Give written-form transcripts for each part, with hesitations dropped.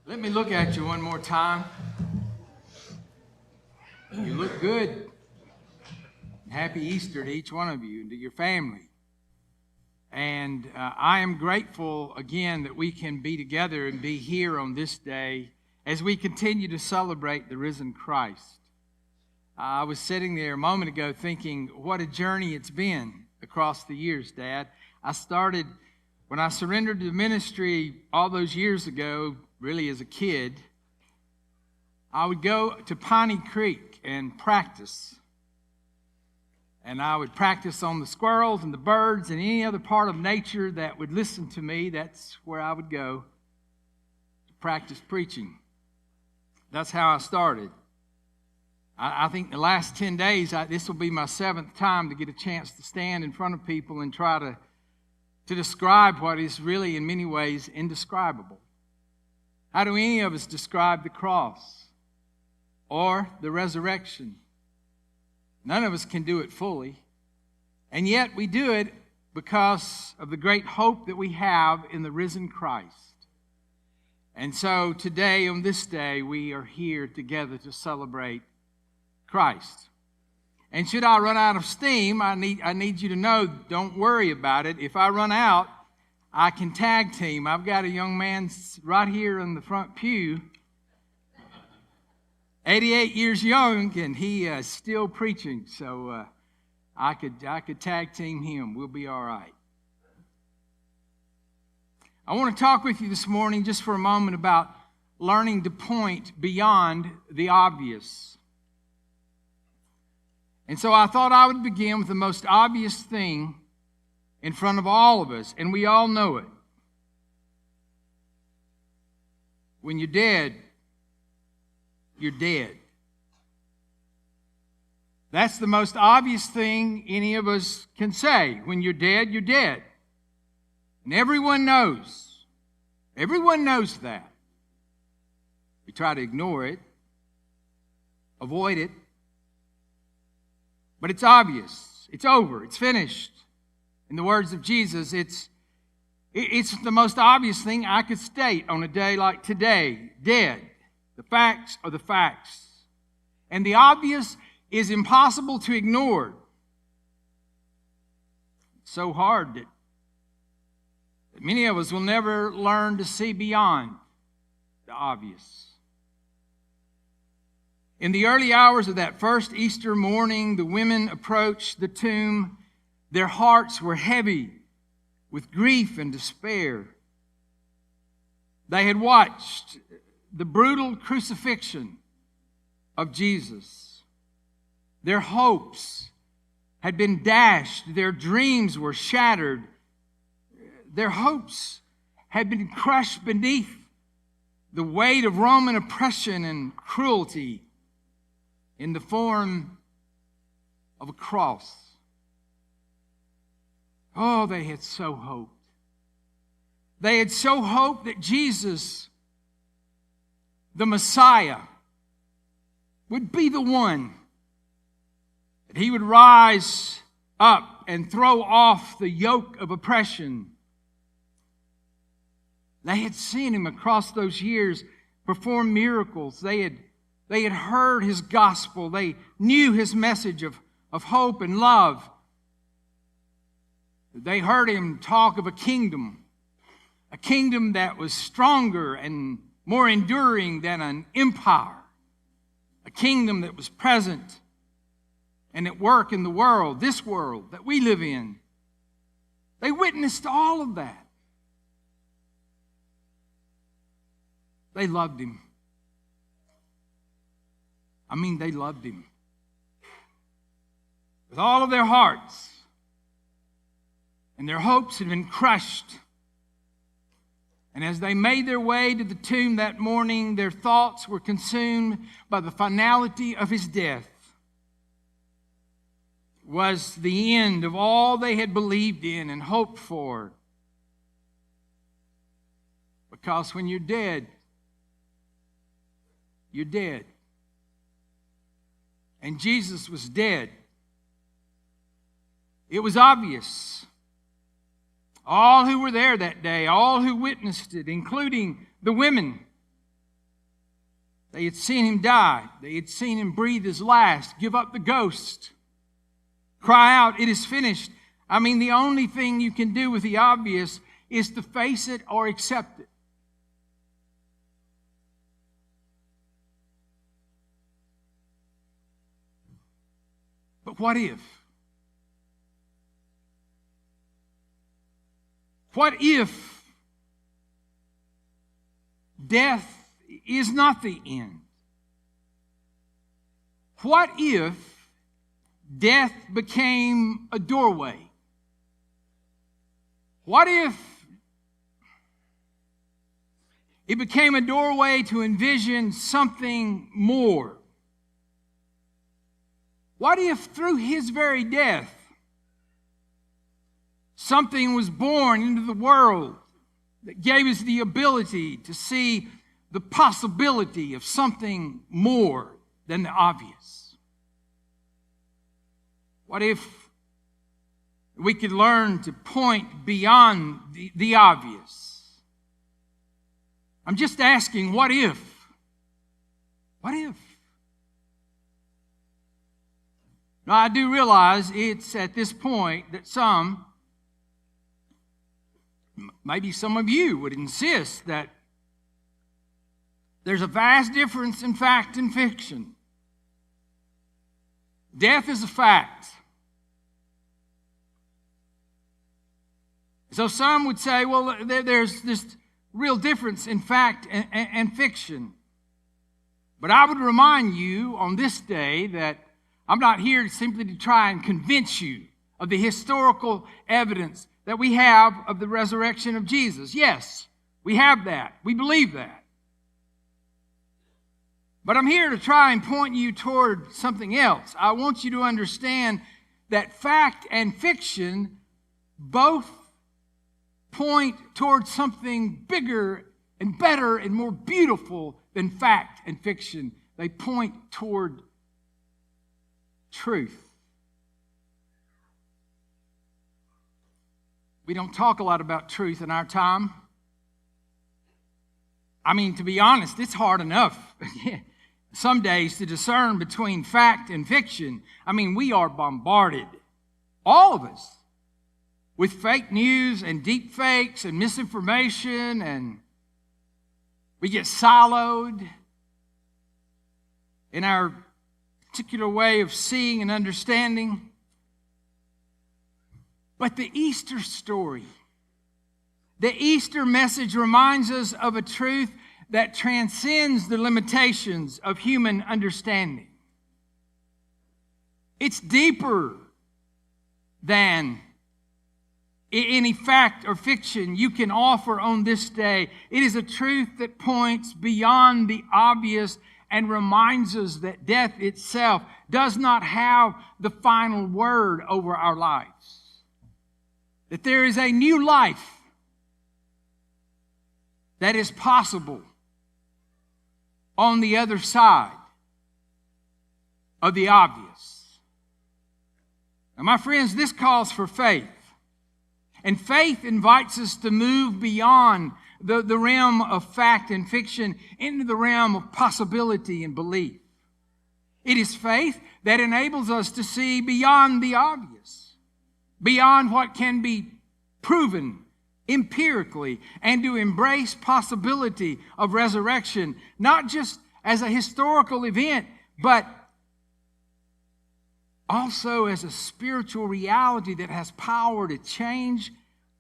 Let me look at you one more time. You look good. Happy Easter to each one of you and to your family. And I am grateful again that we can be together and be here on this day as we continue to celebrate the risen Christ. I was sitting there a moment ago thinking, what a journey it's been across the years, Dad. I started, when I surrendered to the ministry all those years ago, really as a kid, I would go to Piney Creek and practice. And I would practice on the squirrels and the birds and any other part of nature that would listen to me. That's where I would go to practice preaching. That's how I started. I think the last 10 days, this will be my 7th time to get a chance to stand in front of people and try to describe what is really in many ways indescribable. How do any of us describe the cross or the resurrection? None of us can do it fully. And yet we do it because of the great hope that we have in the risen Christ. And so today, on this day, we are here together to celebrate Christ. And should I run out of steam, I need you to know, don't worry about it. If I run out, I can tag team. I've got a young man right here in the front pew, 88 years young, and he is still preaching. So I could tag team him. We'll be all right. I want to talk with you this morning just for a moment about learning to point beyond the obvious. And so I thought I would begin with the most obvious thing in front of all of us, and we all know it. When you're dead, you're dead. That's the most obvious thing any of us can say. When you're dead, you're dead. And everyone knows. Everyone knows that. We try to ignore it, avoid it. But it's obvious. It's over. It's finished. In the words of Jesus, it's the most obvious thing I could state on a day like today. Dead. The facts are the facts. And the obvious is impossible to ignore. It's so hard that many of us will never learn to see beyond the obvious. In the early hours of that first Easter morning, the women approached the tomb. Their hearts were heavy with grief and despair. They had watched the brutal crucifixion of Jesus. Their hopes had been dashed. Their dreams were shattered. Their hopes had been crushed beneath the weight of Roman oppression and cruelty in the form of a cross. Oh, they had so hoped. They had so hoped that Jesus, the Messiah, would be the one. That he would rise up and throw off the yoke of oppression. They had seen him across those years perform miracles. They had heard his gospel. They knew his message of hope and love. They heard him talk of a kingdom that was stronger and more enduring than an empire, a kingdom that was present and at work in the world, this world that we live in. They witnessed all of that. They loved him. They loved him with all of their hearts. And their hopes had been crushed. And as they made their way to the tomb that morning, their thoughts were consumed by the finality of his death. It was the end of all they had believed in and hoped for. Because when you're dead, you're dead. And Jesus was dead. It was obvious. All who were there that day, all who witnessed it, including the women, They had seen him die. They had seen him breathe his last, give up the ghost, cry out, "It is finished." I mean, the only thing you can do with the obvious is to face it or accept it. But what if? What if death is not the end? What if death became a doorway? What if it became a doorway to envision something more? What if through his very death, something was born into the world that gave us the ability to see the possibility of something more than the obvious? What if we could learn to point beyond the obvious? I'm just asking, what if? What if? Now, I do realize it's at this point that some, maybe some of you, would insist that there's a vast difference in fact and fiction. Death is a fact. So some would say, well, there's this real difference in fact and fiction. But I would remind you on this day that I'm not here simply to try and convince you of the historical evidence that we have of the resurrection of Jesus. Yes, we have that. We believe that. But I'm here to try and point you toward something else. I want you to understand that fact and fiction both point toward something bigger and better and more beautiful than fact and fiction. They point toward truth. We don't talk a lot about truth in our time. I mean, to be honest, it's hard enough some days to discern between fact and fiction. I mean, we are bombarded, all of us, with fake news and deep fakes and misinformation, and we get siloed in our particular way of seeing and understanding. But the Easter story, the Easter message reminds us of a truth that transcends the limitations of human understanding. It's deeper than any fact or fiction you can offer on this day. It is a truth that points beyond the obvious and reminds us that death itself does not have the final word over our lives. That there is a new life that is possible on the other side of the obvious. Now, my friends, this calls for faith. And faith invites us to move beyond the realm of fact and fiction into the realm of possibility and belief. It is faith that enables us to see beyond the obvious, beyond what can be proven empirically, and to embrace possibility of resurrection, not just as a historical event, but also as a spiritual reality that has power to change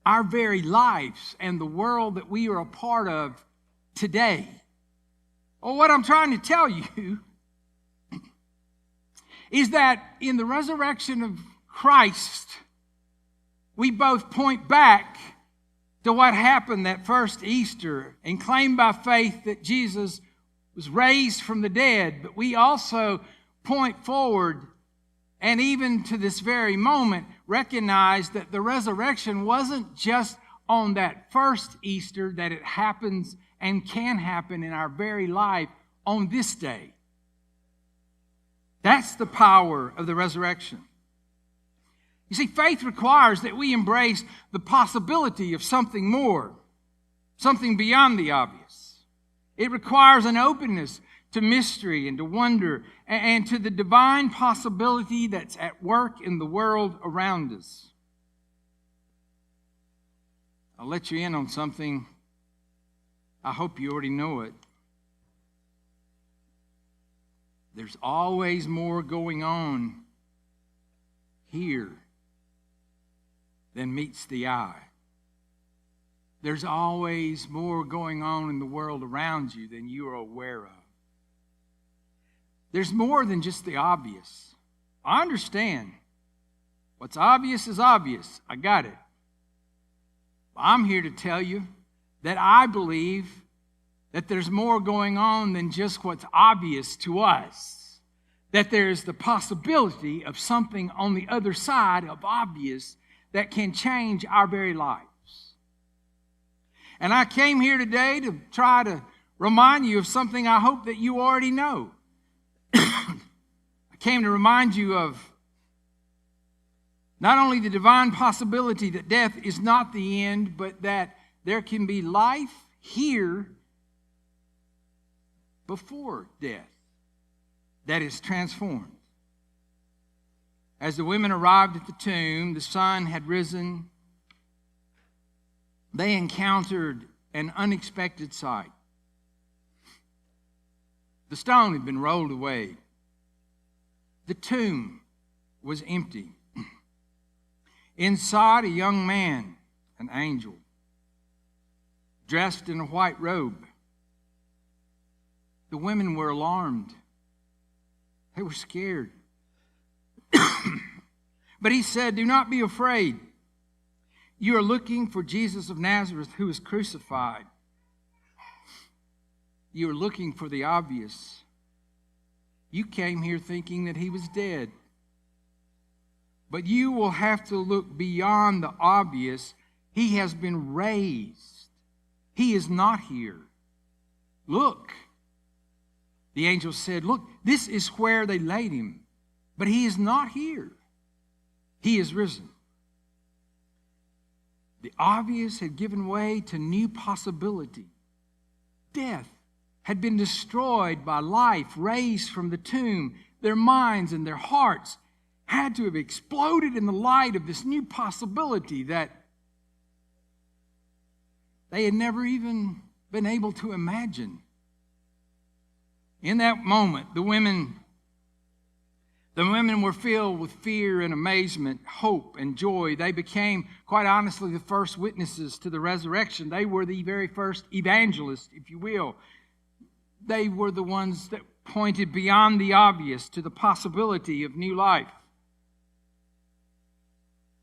our very lives and the world that we are a part of today. Well, what I'm trying to tell you is that in the resurrection of Christ, we both point back to what happened that first Easter and claim by faith that Jesus was raised from the dead, but we also point forward and even to this very moment recognize that the resurrection wasn't just on that first Easter, that it happens and can happen in our very life on this day. That's the power of the resurrection. You see, faith requires that we embrace the possibility of something more, something beyond the obvious. It requires an openness to mystery and to wonder and to the divine possibility that's at work in the world around us. I'll let you in on something. I hope you already know it. There's always more going on here than meets the eye. There's always more going on in the world around you than you are aware of. There's more than just the obvious. I understand. What's obvious is obvious. I got it. I'm here to tell you that I believe that there's more going on than just what's obvious to us. That there's the possibility of something on the other side of obvious that can change our very lives. And I came here today to try to remind you of something I hope that you already know. I came to remind you of not only the divine possibility that death is not the end, but that there can be life here before death that is transformed. As the women arrived at the tomb, the sun had risen. They encountered an unexpected sight. The stone had been rolled away. The tomb was empty. Inside, a young man, an angel, dressed in a white robe. The women were alarmed. They were scared. But he said, "Do not be afraid. You are looking for Jesus of Nazareth who was crucified. You are looking for the obvious. You came here thinking that he was dead. But you will have to look beyond the obvious. He has been raised. He is not here. Look." The angel said, "Look, this is where they laid him. But he is not here. He is risen." The obvious had given way to new possibility. Death had been destroyed by life raised from the tomb. Their minds and their hearts had to have exploded in the light of this new possibility that they had never even been able to imagine. In that moment, the women were filled with fear and amazement, hope and joy. They became, quite honestly, the first witnesses to the resurrection. They were the very first evangelists, if you will. They were the ones that pointed beyond the obvious to the possibility of new life.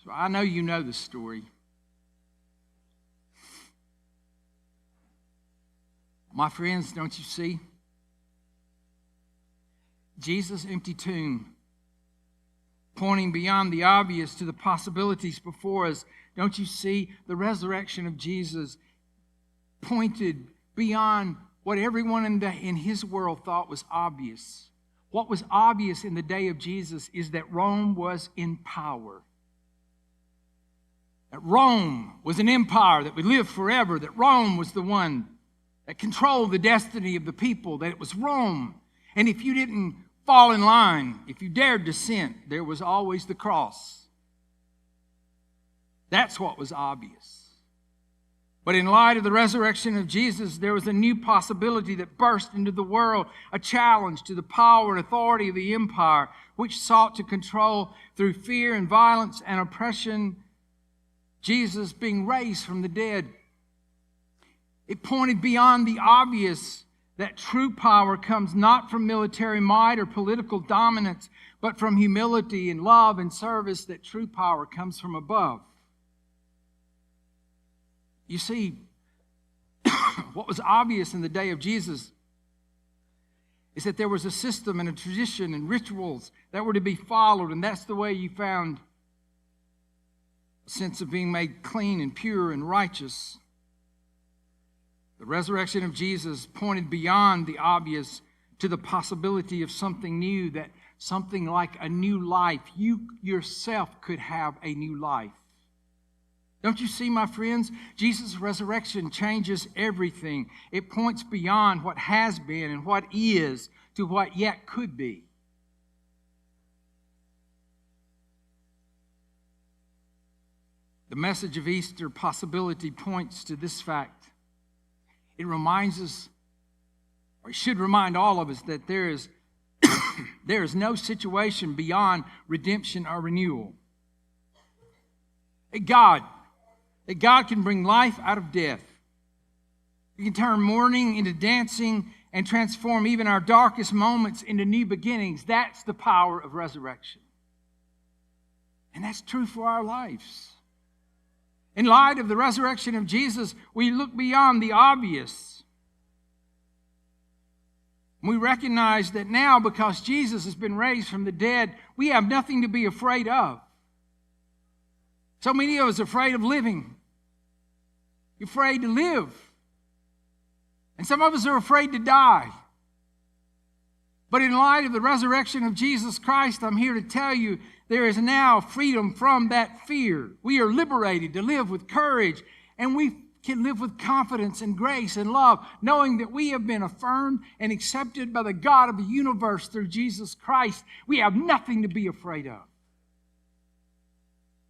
So I know you know the story. My friends, don't you see? Jesus' empty tomb, pointing beyond the obvious to the possibilities before us. Don't you see? The resurrection of Jesus pointed beyond what everyone in his world thought was obvious. What was obvious in the day of Jesus is that Rome was in power. That Rome was an empire that would live forever. That Rome was the one that controlled the destiny of the people. That it was Rome. And if you didn't fall in line, if you dared dissent, there was always the cross. That's what was obvious. But in light of the resurrection of Jesus, there was a new possibility that burst into the world, a challenge to the power and authority of the empire, which sought to control through fear and violence and oppression, Jesus being raised from the dead. It pointed beyond the obvious that true power comes not from military might or political dominance, but from humility and love and service, that true power comes from above. You see, what was obvious in the day of Jesus is that there was a system and a tradition and rituals that were to be followed, and that's the way you found a sense of being made clean and pure and righteous. The resurrection of Jesus pointed beyond the obvious to the possibility of something new, that something like a new life. You yourself could have a new life. Don't you see, my friends? Jesus' resurrection changes everything. It points beyond what has been and what is to what yet could be. The message of Easter possibility points to this fact. It reminds us, or it should remind all of us, that there is no situation beyond redemption or renewal. That God can bring life out of death. He can turn mourning into dancing and transform even our darkest moments into new beginnings. That's the power of resurrection. And that's true for our lives. In light of the resurrection of Jesus, we look beyond the obvious. We recognize that now, because Jesus has been raised from the dead, we have nothing to be afraid of. So many of us are afraid of living. You're afraid to live. And some of us are afraid to die. But in light of the resurrection of Jesus Christ, I'm here to tell you there is now freedom from that fear. We are liberated to live with courage, and we can live with confidence and grace and love, knowing that we have been affirmed and accepted by the God of the universe through Jesus Christ. We have nothing to be afraid of.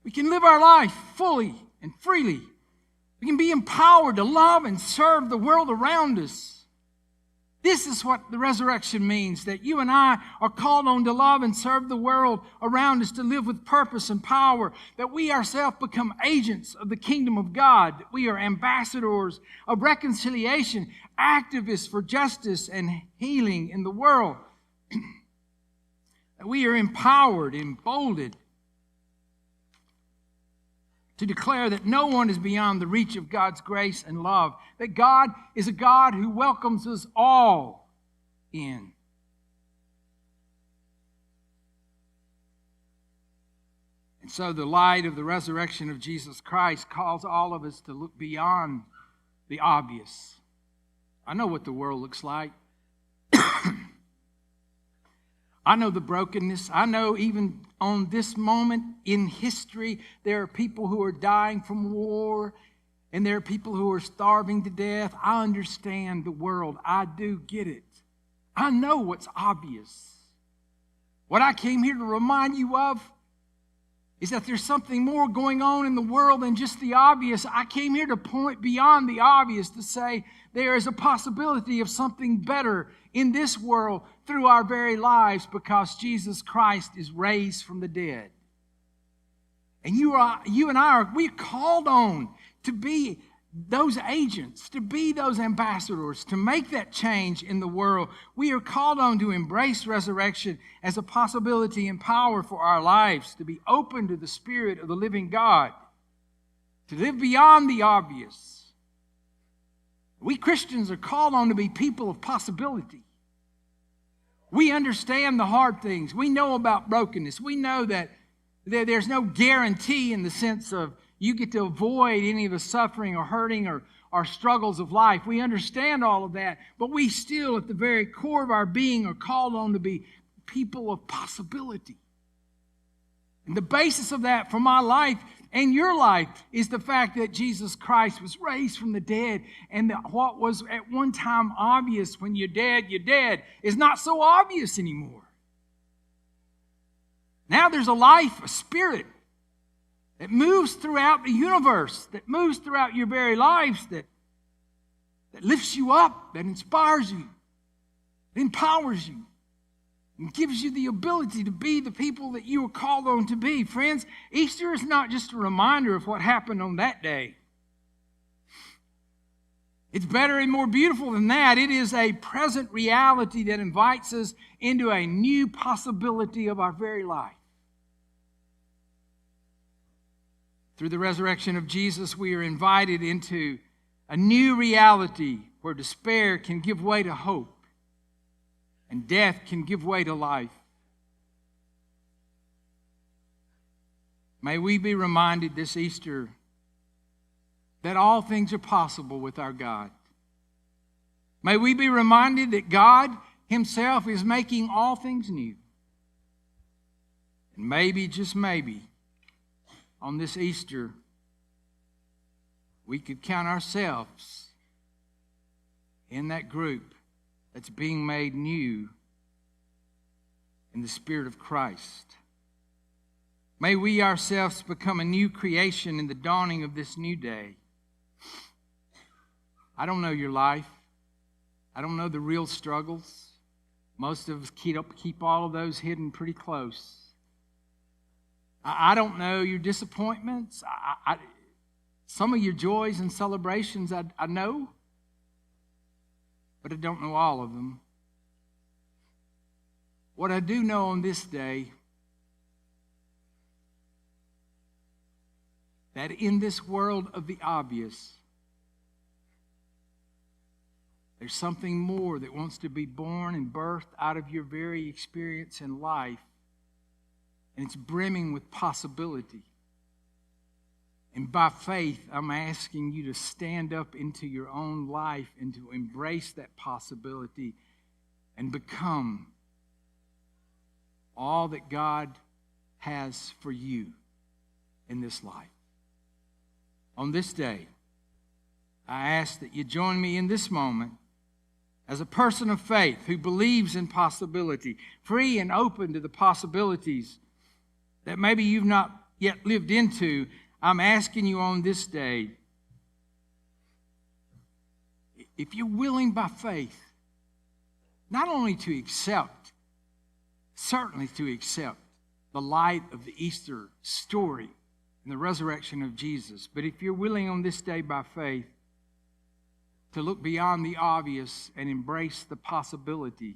We can live our life fully and freely. We can be empowered to love and serve the world around us. This is what the resurrection means, that you and I are called on to love and serve the world around us, to live with purpose and power, that we ourselves become agents of the kingdom of God, that we are ambassadors of reconciliation, activists for justice and healing in the world, that we are empowered, emboldened to declare that no one is beyond the reach of God's grace and love, that God is a God who welcomes us all in. And so the light of the resurrection of Jesus Christ calls all of us to look beyond the obvious. I know what the world looks like. I know the brokenness. I know even on this moment in history, there are people who are dying from war, and there are people who are starving to death. I understand the world. I do get it. I know what's obvious. What I came here to remind you of is that there's something more going on in the world than just the obvious. I came here to point beyond the obvious, to say there is a possibility of something better in this world through our very lives, because Jesus Christ is raised from the dead. And you and I we're called on to be those agents, to be those ambassadors, to make that change in the world. We are called on to embrace resurrection as a possibility and power for our lives, to be open to the Spirit of the living God, to live beyond the obvious. We Christians are called on to be people of possibility. We understand the hard things. We know about brokenness. We know that there's no guarantee in the sense of you get to avoid any of the suffering or hurting or struggles of life. We understand all of that, but we still, at the very core of our being, are called on to be people of possibility. And the basis of that for my life and your life is the fact that Jesus Christ was raised from the dead, and that what was at one time obvious, when you're dead, is not so obvious anymore. Now there's a life, a spirit that moves throughout the universe, that moves throughout your very lives, that lifts you up, that inspires you, that empowers you, and gives you the ability to be the people that you were called on to be. Friends, Easter is not just a reminder of what happened on that day. It's better and more beautiful than that. It is a present reality that invites us into a new possibility of our very life. Through the resurrection of Jesus, we are invited into a new reality where despair can give way to hope and death can give way to life. May we be reminded this Easter that all things are possible with our God. May we be reminded that God Himself is making all things new. And maybe, just maybe, on this Easter, we could count ourselves in that group that's being made new in the Spirit of Christ. May we ourselves become a new creation in the dawning of this new day. I don't know your life. I don't know the real struggles. Most of us keep all of those hidden pretty close. I don't know your disappointments. Some of your joys and celebrations I know, but I don't know all of them. What I do know on this day, that in this world of the obvious, there's something more that wants to be born and birthed out of your very experience in life, and it's brimming with possibility. And by faith, I'm asking you to stand up into your own life and to embrace that possibility and become all that God has for you in this life. On this day, I ask that you join me in this moment as a person of faith who believes in possibility, free and open to the possibilities that maybe you've not yet lived into. I'm asking you on this day, if you're willing by faith, not only to accept, certainly to accept the light of the Easter story and the resurrection of Jesus, but if you're willing on this day by faith to look beyond the obvious and embrace the possibility,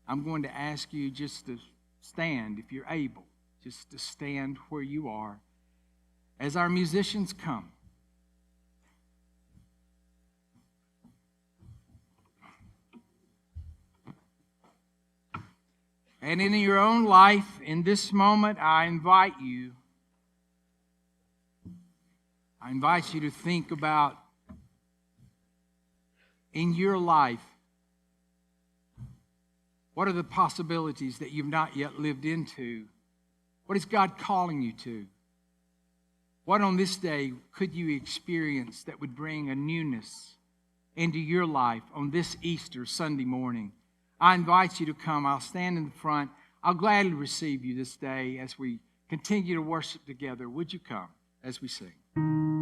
I'm going to ask you just to stand, if you're able, just to stand where you are as our musicians come. And in your own life, in this moment, I invite you to think about in your life, what are the possibilities that you've not yet lived into? What is God calling you to? What on this day could you experience that would bring a newness into your life on this Easter Sunday morning? I invite you to come. I'll stand in the front. I'll gladly receive you this day as we continue to worship together. Would you come as we sing?